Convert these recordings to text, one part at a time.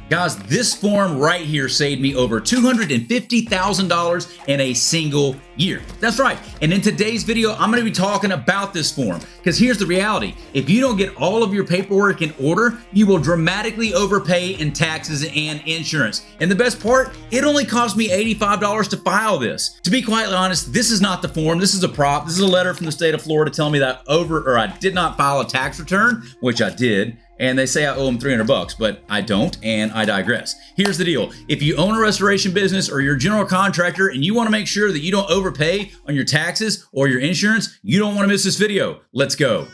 Guys, this form right here saved me over $250,000 in a single year. That's right. And in today's video, I'm going to be talking about this form because here's the reality. If you don't get all of your paperwork in order, you will dramatically overpay in taxes and insurance. And the best part, it only cost me $85 to file this. To be quite honest, this is not the form. This is a prop. This is a letter from the state of Florida telling me that I did not file a tax return, which I did. And they say I owe them $300, but I don't, and I digress. Here's the deal. If you own a restoration business or you're a general contractor and you want to make sure that you don't overpay on your taxes or your insurance, you don't want to miss this video. Let's go.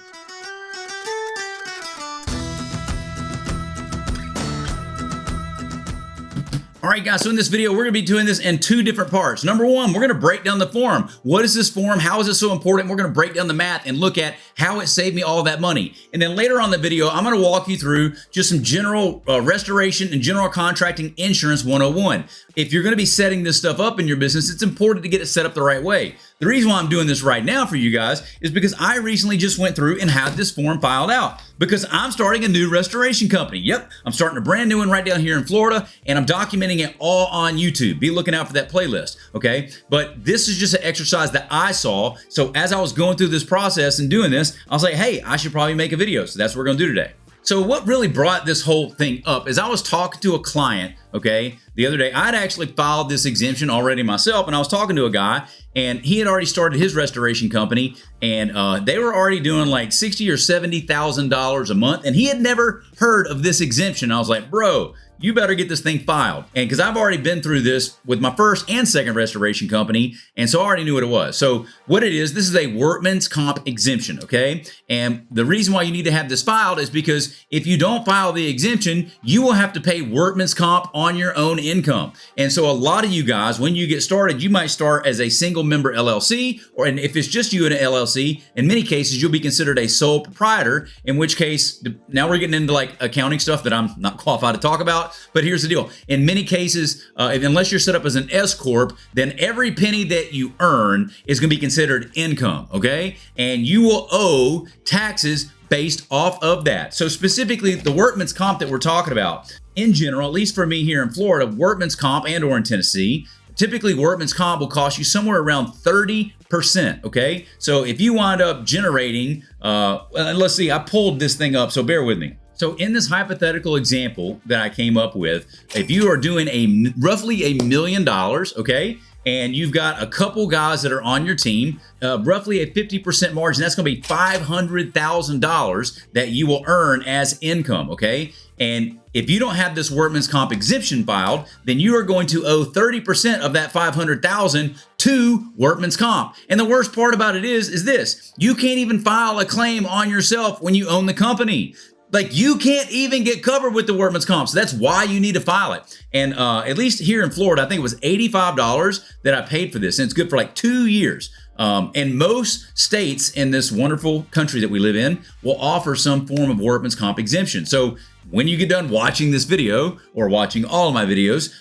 All right, guys, so in this video, we're going to be doing this in two different parts. Number one, we're going to break down the form. What is this form? How is it so important? We're going to break down the math and look at how it saved me all that money. And then later on in the video, I'm going to walk you through just some general restoration and general contracting insurance 101. If you're going to be setting this stuff up in your business, it's important to get it set up the right way. The reason why I'm doing this right now for you guys is because I recently just went through and had this form filed out because I'm starting a new restoration company. Yep, I'm starting a brand new one right down here in Florida, and I'm documenting it all on YouTube. Be looking out for that playlist, okay? But this is just an exercise that I saw. So as I was going through this process and doing this, I was like, hey, I should probably make a video. So that's what we're going to do today. So what really brought this whole thing up is I was talking to a client, okay, the other day. I'd actually filed this exemption already myself, and I was talking to a guy, and he had already started his restoration company, and they were already doing like $60,000 or $70,000 a month, and he had never heard of this exemption. I was like, bro, you better get this thing filed. And because I've already been through this with my first and second restoration company, and so I already knew what it was. So what it is, this is a workman's comp exemption, okay? And the reason why you need to have this filed is because if you don't file the exemption, you will have to pay workman's comp on your own income. And so a lot of you guys, when you get started, you might start as a single member LLC, and if it's just you in an LLC, in many cases, you'll be considered a sole proprietor, in which case, now we're getting into like accounting stuff that I'm not qualified to talk about. But here's the deal. In many cases, unless you're set up as an S Corp, then every penny that you earn is going to be considered income, okay? And you will owe taxes based off of that. So specifically, the workman's comp that we're talking about, in general, at least for me here in Florida, workman's comp and or in Tennessee, typically workman's comp will cost you somewhere around 30%, okay? So if you wind up generating, let's see, I pulled this thing up, so bear with me. So in this hypothetical example that I came up with, if you are doing roughly $1 million, okay, and you've got a couple guys that are on your team, roughly a 50% margin, that's going to be $500,000 that you will earn as income, okay? And if you don't have this workman's comp exemption filed, then you are going to owe 30% of that $500,000 to workman's comp. And the worst part about it is this: you can't even file a claim on yourself when you own the company. Like, you can't even get covered with the workman's comp. So that's why you need to file it. And at least here in Florida, I think it was $85 that I paid for this. And it's good for like 2 years. And most states in this wonderful country that we live in will offer some form of workman's comp exemption. So when you get done watching this video or watching all of my videos,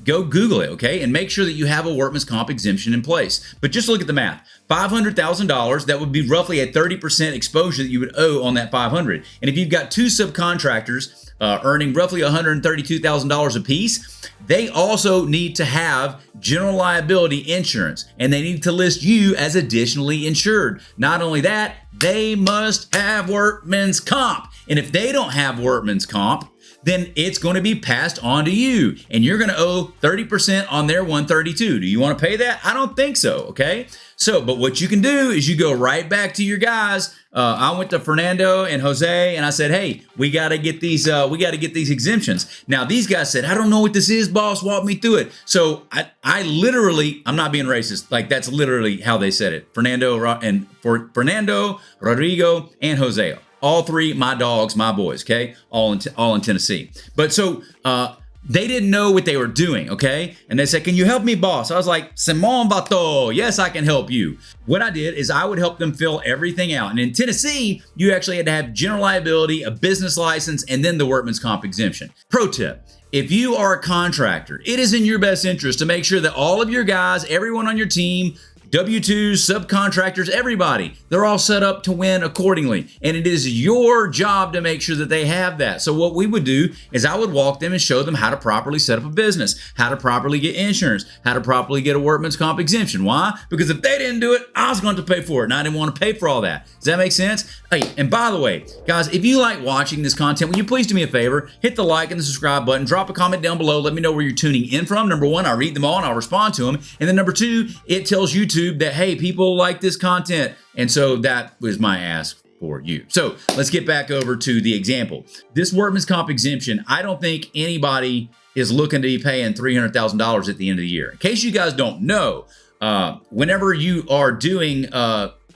go Google it, okay? And make sure that you have a workman's comp exemption in place. But just look at the math. $500,000, that would be roughly a 30% exposure that you would owe on that $500,000. And if you've got two subcontractors earning roughly $132,000 a piece, they also need to have general liability insurance, and they need to list you as additionally insured. Not only that, they must have workman's comp. And if they don't have workman's comp, then it's going to be passed on to you, and you're going to owe 30% on their 132. Do you want to pay that? I don't think so, okay? So, but what you can do is you go right back to your guys. I went to Fernando and Jose, and I said, hey, we got to get these exemptions. Now, these guys said, I don't know what this is, boss. Walk me through it. So I literally, I'm not being racist. Like, that's literally how they said it. Fernando, Rodrigo, and Jose. All three, my dogs, my boys, okay? All in Tennessee. But so they didn't know what they were doing, okay? And they said, can you help me, boss? I was like, Simon Bato, yes, I can help you. What I did is I would help them fill everything out. And in Tennessee, you actually had to have general liability, a business license, and then the workman's comp exemption. Pro tip. If you are a contractor, it is in your best interest to make sure that all of your guys, everyone on your team, W-2s, subcontractors, everybody, they're all set up to win accordingly. And it is your job to make sure that they have that. So what we would do is I would walk them and show them how to properly set up a business, how to properly get insurance, how to properly get a workman's comp exemption. Why? Because if they didn't do it, I was going to pay for it, and I didn't want to pay for all that. Does that make sense? Hey, and by the way, guys, if you like watching this content, will you please do me a favor? Hit the like and the subscribe button, drop a comment down below, let me know where you're tuning in from. Number one, I read them all and I'll respond to them. And then number two, it tells YouTube that, hey, people like this content. And so that was my ask for you. So let's get back over to the example. This workman's comp exemption, I don't think anybody is looking to be paying $300,000 at the end of the year. In case you guys don't know, whenever you are doing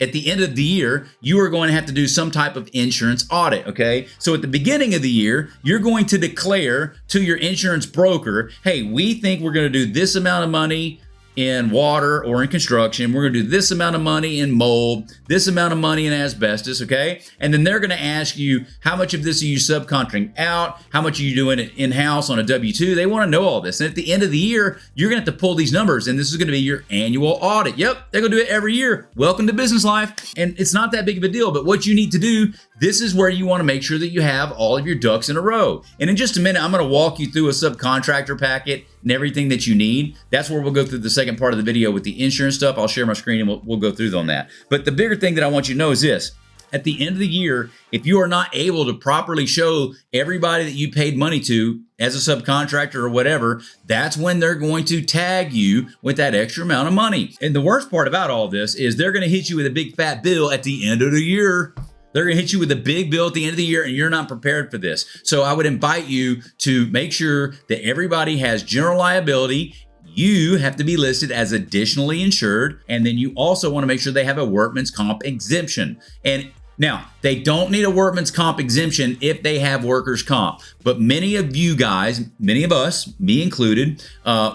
at the end of the year, you are going to have to do some type of insurance audit, okay? So at the beginning of the year, you're going to declare to your insurance broker, hey, we think we're going to do this amount of money in water or in construction. We're going to do this amount of money in mold, this amount of money in asbestos, okay? And then they're going to ask you, how much of this are you subcontracting out? How much are you doing it in-house on a W-2? They want to know all this. And at the end of the year, you're going to have to pull these numbers, and this is going to be your annual audit. Yep, they're going to do it every year. Welcome to business life. And it's not that big of a deal, but what you need to do, this is where you want to make sure that you have all of your ducks in a row. And in just a minute, I'm going to walk you through a subcontractor packet and everything that you need. That's where we'll go through the second part of the video with the insurance stuff. I'll share my screen and we'll go through on that. But the bigger thing that I want you to know is this. At the end of the year, if you are not able to properly show everybody that you paid money to as a subcontractor or whatever, that's when they're going to tag you with that extra amount of money. And the worst part about all this is they're going to hit you with a big fat bill at the end of the year. They're going to hit you with a big bill at the end of the year, and you're not prepared for this. So I would invite you to make sure that everybody has general liability. You have to be listed as additionally insured, and then you also want to make sure they have a workman's comp exemption. And now, they don't need a workman's comp exemption if they have workers' comp. But many of you guys, many of us, me included,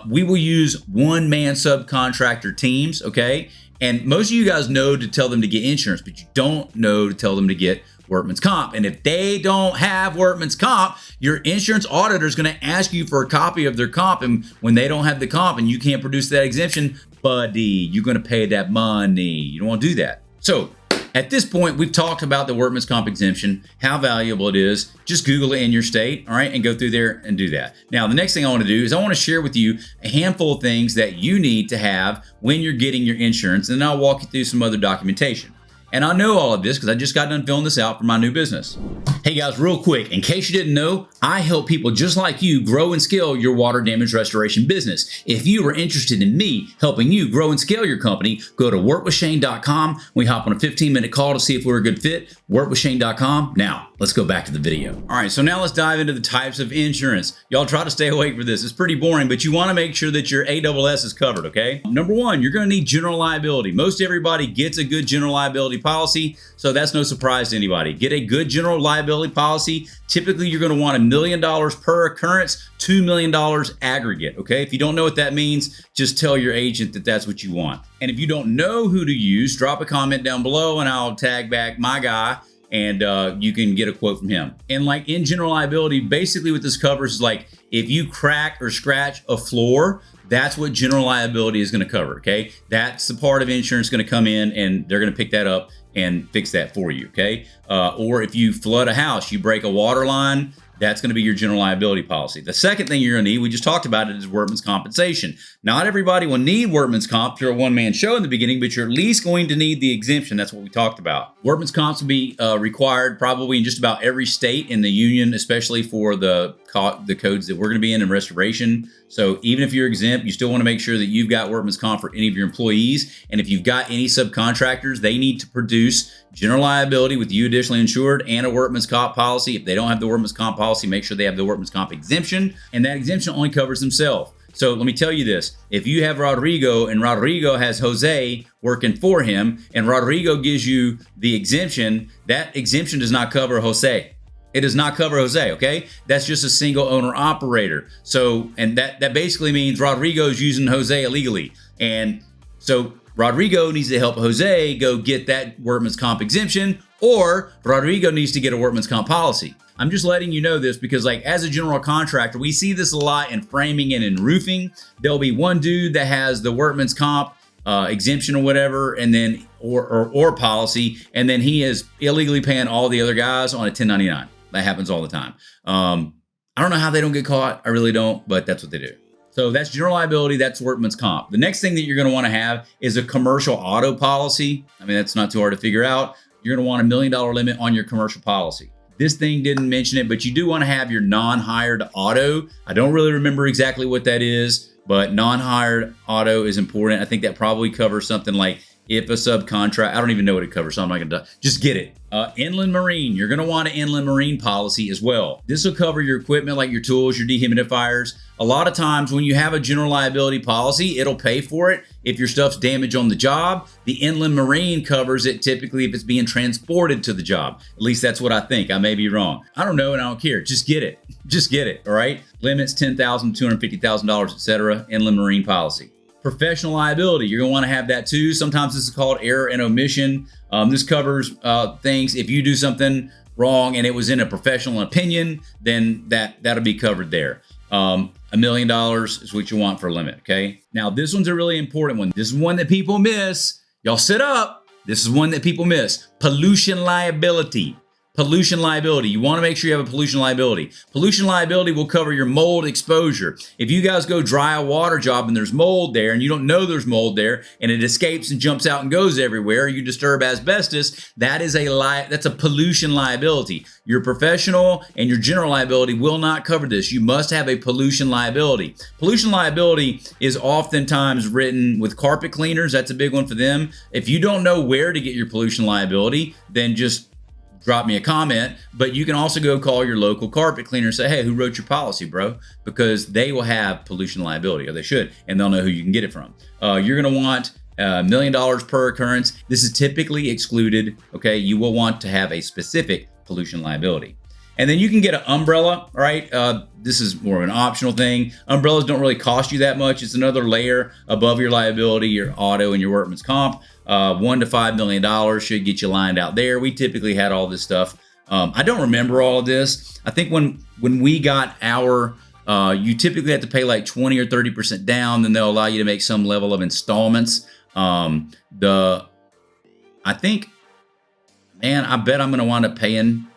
we will use one-man subcontractor teams, okay? And most of you guys know to tell them to get insurance, but you don't know to tell them to get workman's comp. And if they don't have workman's comp, your insurance auditor is going to ask you for a copy of their comp. And when they don't have the comp and you can't produce that exemption, buddy, you're going to pay that money. You don't want to do that. So at this point, we've talked about the workman's comp exemption, how valuable it is. Just Google it in your state, all right, and go through there and do that. Now, the next thing I want to do is I want to share with you a handful of things that you need to have when you're getting your insurance, and then I'll walk you through some other documentation. And I know all of this because I just got done filling this out for my new business. Hey guys, real quick, in case you didn't know, I help people just like you grow and scale your water damage restoration business. If you are interested in me helping you grow and scale your company, go to workwithshane.com. We hop on a 15-minute call to see if we're a good fit. Workwithshane.com. Now, let's go back to the video. All right, so now let's dive into the types of insurance. Y'all try to stay awake for this. It's pretty boring, but you want to make sure that your ASS is covered, okay? Number one, you're going to need general liability. Most everybody gets a good general liability policy, so that's no surprise to anybody. Get a good general liability policy. Typically, you're going to want $1 million per occurrence, $2 million aggregate, okay? If you don't know what that means, just tell your agent that that's what you want. And if you don't know who to use, drop a comment down below and I'll tag back my guy and you can get a quote from him. And like in general liability, basically what this covers is like if you crack or scratch a floor, that's what general liability is going to cover, okay? That's the part of insurance going to come in and they're going to pick that up and fix that for you, okay? Or if you flood a house, you break a water line, that's going to be your general liability policy. The second thing you're going to need, we just talked about it, is workman's compensation. Not everybody will need workman's comp if you're a one-man show in the beginning, but you're at least going to need the exemption. That's what we talked about. Workman's comps will be required probably in just about every state in the union, especially for the codes that we're going to be in restoration. So even if you're exempt, you still want to make sure that you've got workman's comp for any of your employees. And if you've got any subcontractors, they need to produce general liability with you additionally insured and a workman's comp policy. If they don't have the workman's comp policy, make sure they have the workman's comp exemption. And that exemption only covers themselves. So let me tell you this. If you have Rodrigo and Rodrigo has Jose working for him and Rodrigo gives you the exemption, that exemption does not cover Jose. It does not cover Jose, okay? That's just a single owner operator. So, and that basically means Rodrigo's using Jose illegally. And so Rodrigo needs to help Jose go get that workman's comp exemption, or Rodrigo needs to get a workman's comp policy. I'm just letting you know this because like as a general contractor, we see this a lot in framing and in roofing. There'll be one dude that has the workman's comp exemption or whatever, and then or policy, and then he is illegally paying all the other guys on a 1099. That happens all the time. I don't know how they don't get caught. I really don't, but that's what they do. So that's general liability. That's workman's comp. The next thing that you're going to want to have is a commercial auto policy. I mean, that's not too hard to figure out. You're going to want $1 million limit on your commercial policy. This thing didn't mention it, but you do want to have your non-hired auto. I don't really remember exactly what that is, but non-hired auto is important. I think that probably covers something like if a subcontract, I don't even know what it covers, so I'm not gonna, just get it. Inland marine, you're gonna want an inland marine policy as well. This will cover your equipment like your tools, your dehumidifiers. A lot of times when you have a general liability policy, it'll pay for it if your stuff's damaged on the job. The inland marine covers it typically if it's being transported to the job. At least that's what I think. I may be wrong. I don't know and I don't care. Just get it. Just get it, all right? Limits $10,000, $250,000, etc. Inland marine policy. Professional liability, you're going to want to have that too. Sometimes this is called error and omission. This covers things. If you do something wrong and it was in a professional opinion, then that'll be covered there. $1 million is what you want for a limit, okay? Now, this one's a really important one. This is one that people miss. Y'all sit up. This is one that people miss. Pollution liability. Pollution liability. You want to make sure you have a pollution liability. Pollution liability will cover your mold exposure. If you guys go dry a water job and there's mold there and you don't know there's mold there and it escapes and jumps out and goes everywhere, you disturb asbestos, that's a pollution liability. Your professional and your general liability will not cover this. You must have a pollution liability. Pollution liability is oftentimes written with carpet cleaners. That's a big one for them. If you don't know where to get your pollution liability, then just drop me a comment, but you can also go call your local carpet cleaner and say, hey, who wrote your policy, bro? Because they will have pollution liability, or they should, and they'll know who you can get it from. You're going to want $1 million per occurrence. This is typically excluded, okay? You will want to have a specific pollution liability. And then you can get an umbrella, right? This is more of an optional thing. Umbrellas don't really cost you that much. It's another layer above your liability, your auto, and your workman's comp. $1 to $5 million should get you lined out there. We typically had all this stuff. I don't remember all of this. I think when we got our, you typically have to pay like 20 or 30% down, then they'll allow you to make some level of installments. I think, man, I bet I'm going to wind up paying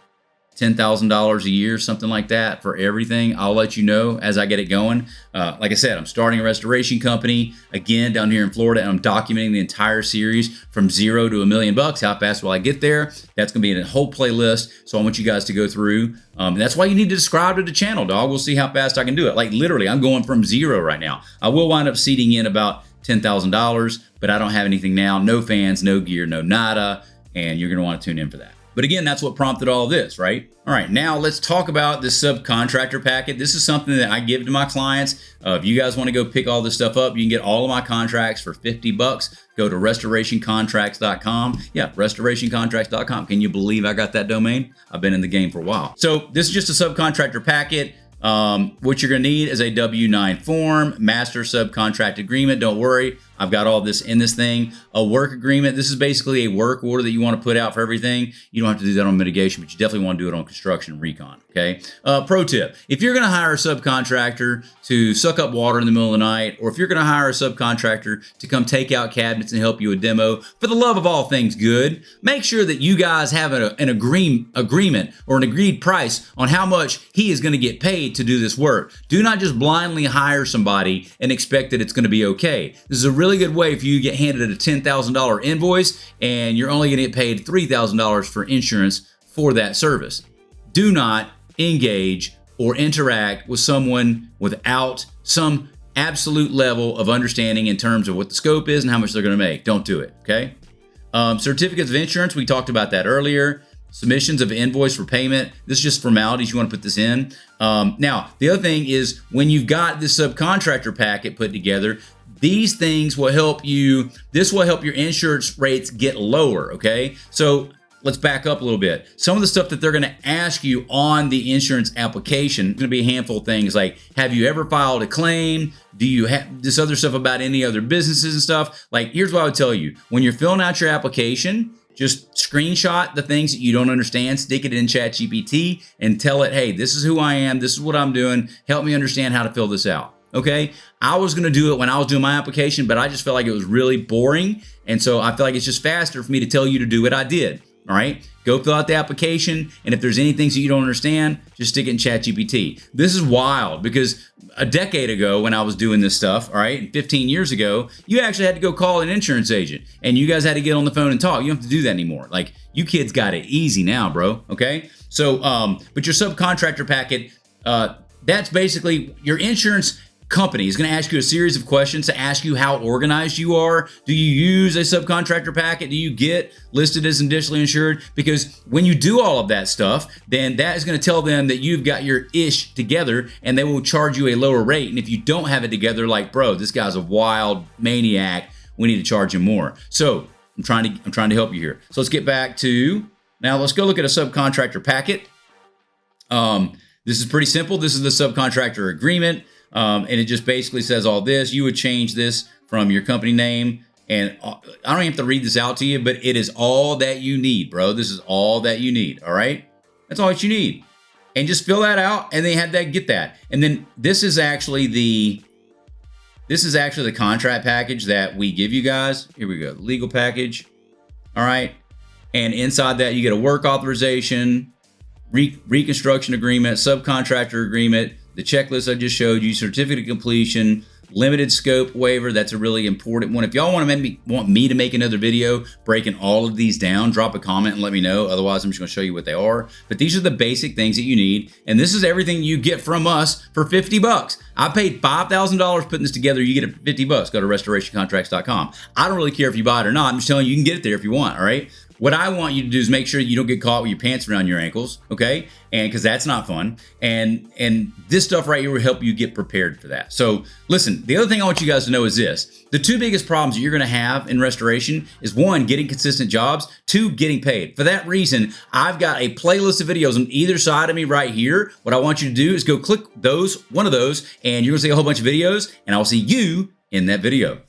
$10,000 a year, something like that for everything. I'll let you know as I get it going. Like I said, I'm starting a restoration company again down here in Florida, and I'm documenting the entire series from 0 to $1 million. How fast will I get there? That's going to be in a whole playlist. So I want you guys to go through. That's why you need to subscribe to the channel, dog. We'll see how fast I can do it. Like literally, I'm going from 0 right now. I will wind up seeding in about $10,000, but I don't have anything now. No fans, no gear, no nada. And you're going to want to tune in for that. But again, that's what prompted all of this, right? All right, now let's talk about this subcontractor packet. This is something that I give to my clients. If you guys want to go pick all this stuff up, you can get all of my contracts for $50. Go to restorationcontracts.com. Yeah, restorationcontracts.com. Can you believe I got that domain? I've been in the game for a while. So this is just a subcontractor packet. What you're going to need is a W-9 form, master subcontract agreement. Don't worry, I've got all this in this thing. A work agreement. This is basically a work order that you want to put out for everything. You don't have to do that on mitigation, but you definitely want to do it on construction and recon. Okay. Pro tip: if you're going to hire a subcontractor to suck up water in the middle of the night, or if you're going to hire a subcontractor to come take out cabinets and help you a demo, for the love of all things good, make sure that you guys have an agreement or an agreed price on how much he is going to get paid to do this work. Do not just blindly hire somebody and expect that it's going to be okay. This is a really good way for you to get handed a $10,000 invoice and you're only going to get paid $3,000 for insurance for that service. Do not engage or interact with someone without some absolute level of understanding in terms of what the scope is and how much they're going to make. Don't do it, okay? Certificates of insurance, we talked about that earlier. Submissions of invoice for payment. This is just formalities. You want to put this in. Now, the other thing is when you've got this subcontractor packet put together, these things will help you. This will help your insurance rates get lower, okay? So let's back up a little bit. Some of the stuff that they're going to ask you on the insurance application is going to be a handful of things like, have you ever filed a claim? Do you have this other stuff about any other businesses and stuff? Like, here's what I would tell you. When you're filling out your application, just screenshot the things that you don't understand, stick it in ChatGPT and tell it, hey, this is who I am. This is what I'm doing. Help me understand how to fill this out. okay? I was gonna do it when I was doing my application, but I just felt like it was really boring. And so I feel like it's just faster for me to tell you to do what I did, all right? Go fill out the application, and if there's any things that you don't understand, just stick it in ChatGPT. This is wild because a decade ago when I was doing this stuff, all right, 15 years ago, you actually had to go call an insurance agent, and you guys had to get on the phone and talk. You don't have to do that anymore. Like, you kids got it easy now, bro, okay? So, but your subcontractor packet, that's basically your insurance company is going to ask you a series of questions to ask you how organized you are. Do you use a subcontractor packet? Do you get listed as additionally insured? Because when you do all of that stuff, then that is going to tell them that you've got your ish together, and they will charge you a lower rate. And if you don't have it together, like, bro, this guy's a wild maniac, we need to charge him more. So I'm trying to help you here. So let's get back to, now let's go look at a subcontractor packet. This is pretty simple. This is the subcontractor agreement. And it just basically says all this. You would change this from your company name. And I don't even have to read this out to you, but it is all that you need, bro. This is all that you need. All right. That's all that you need. And just fill that out, and then have that, get that. And then this is actually the contract package that we give you guys. Here we go. Legal package. All right. And inside that, you get a work authorization, reconstruction agreement, subcontractor agreement, the checklist I just showed you, certificate of completion, limited scope waiver. That's a really important one. If y'all want me to make another video breaking all of these down, drop a comment and let me know. Otherwise, I'm just going to show you what they are. But these are the basic things that you need. And this is everything you get from us for 50 bucks. I paid $5,000 putting this together. You get it for 50 bucks. Go to restorationcontracts.com. I don't really care if you buy it or not. I'm just telling you, you can get it there if you want. All right. What I want you to do is make sure you don't get caught with your pants around your ankles, okay? And because that's not fun. And this stuff right here will help you get prepared for that. So listen, the other thing I want you guys to know is this. The two biggest problems that you're gonna have in restoration is, one, getting consistent jobs, two, getting paid. For that reason, I've got a playlist of videos on either side of me right here. What I want you to do is go click one of those, and you're gonna see a whole bunch of videos, and I'll see you in that video.